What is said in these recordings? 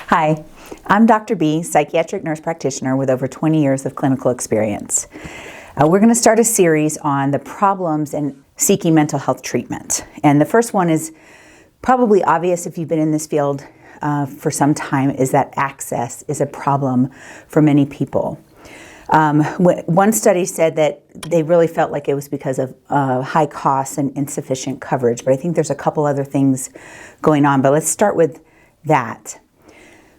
Hi, I'm Dr. B, psychiatric nurse practitioner with over 20 years of clinical experience. We're going to start a series on the problems in seeking mental health treatment. And the first one is probably obvious if you've been in this field for some time, is that access is a problem for many people. One study said that they really felt like it was because of high costs and insufficient coverage, but I think there's a couple other things going on. But let's start with that.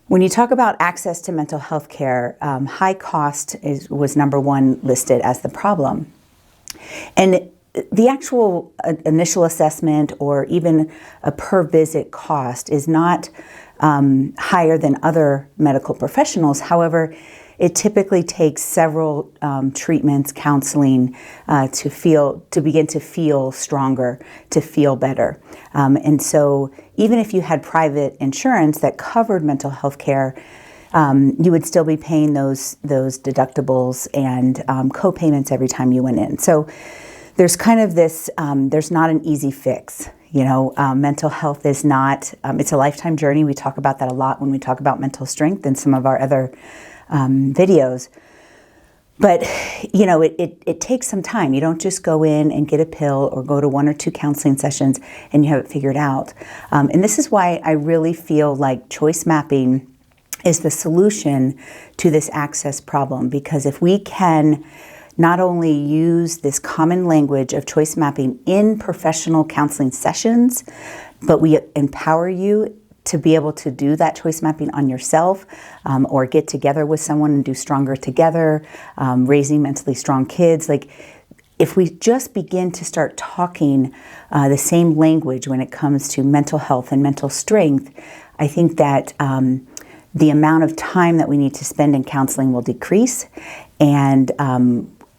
When you talk about access to mental health care, high cost was number one listed as the problem. And the actual initial assessment or even a per visit cost is not higher than other medical professionals. However, it typically takes several treatments, counseling, to begin to feel stronger, to feel better. And so even if you had private insurance that covered mental health care, you would still be paying those deductibles and co-payments every time you went in. So there's kind of this, there's not an easy fix. You know, mental health is not, it's a lifetime journey. We talk about that a lot when we talk about mental strength and some of our other videos. But, you know, it takes some time. You don't just go in and get a pill or go to 1 or 2 counseling sessions and you have it figured out. And this is why I really feel like choice mapping is the solution to this access problem. Because if we can not only use this common language of choice mapping in professional counseling sessions, but we empower you to be able to do that choice mapping on yourself, or get together with someone and do Stronger Together, raising mentally strong kids. Like, if we just begin to start talking the same language when it comes to mental health and mental strength, I think that the amount of time that we need to spend in counseling will decrease, and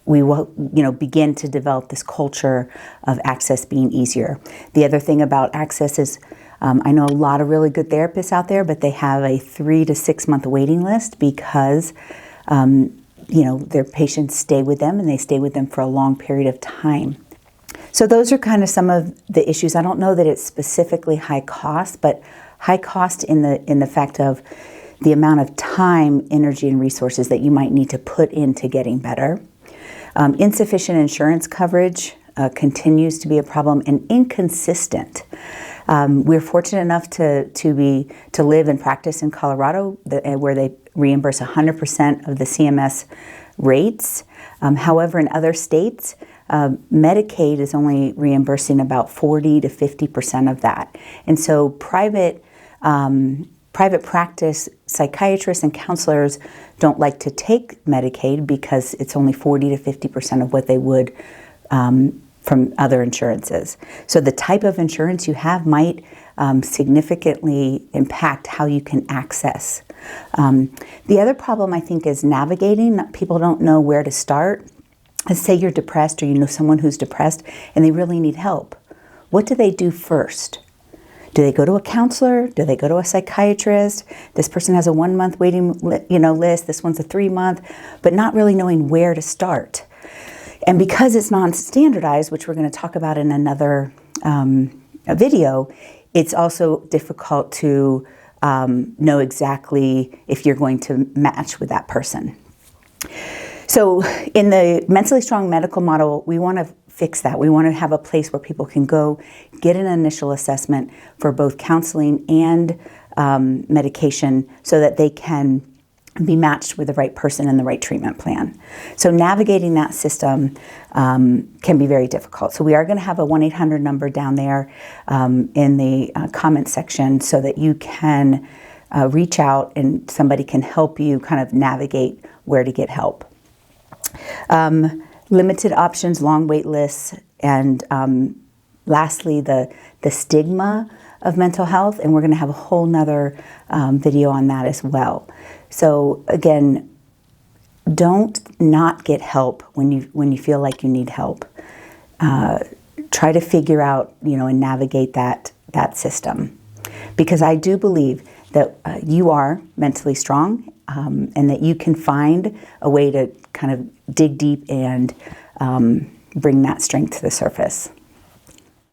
we will, begin to develop this culture of access being easier. The other thing about access is, I know a lot of really good therapists out there, but they have a 3 to 6 month waiting list because, their patients stay with them and they stay with them for a long period of time. So those are kind of some of the issues. I don't know that it's specifically high cost, but high cost in the fact of the amount of time, energy, and resources that you might need to put into getting better. Insufficient insurance coverage continues to be a problem, and inconsistent. We're fortunate enough to live and practice in Colorado, where they reimburse 100% of the CMS rates. However, in other states, Medicaid is only reimbursing about 40 to 50% of that. And so private practice psychiatrists and counselors don't like to take Medicaid because it's only 40 to 50% of what they would from other insurances. So the type of insurance you have might significantly impact how you can access. The other problem, I think, is navigating. People don't know where to start. Let's say you're depressed, or you know someone who's depressed and they really need help. What do they do first? Do they go to a counselor? Do they go to a psychiatrist? This person has a 1 month waiting list. This one's a 3 month, but not really knowing where to start. And because it's non-standardized, which we're going to talk about in another video, it's also difficult to know exactly if you're going to match with that person. So in the mentally strong medical model, we want to fix that. We want to have a place where people can go get an initial assessment for both counseling and medication so that they can be matched with the right person and the right treatment plan. So navigating that system can be very difficult. So we are going to have a 1-800 number down there in the comment section so that you can reach out and somebody can help you kind of navigate where to get help. Limited options, long wait lists, and lastly, the stigma of mental health, and we're going to have a whole nother video on that as well. So again, don't not get help when you feel like you need help. Try to figure out, and navigate that system, because I do believe that you are mentally strong, and that you can find a way to kind of dig deep and bring that strength to the surface.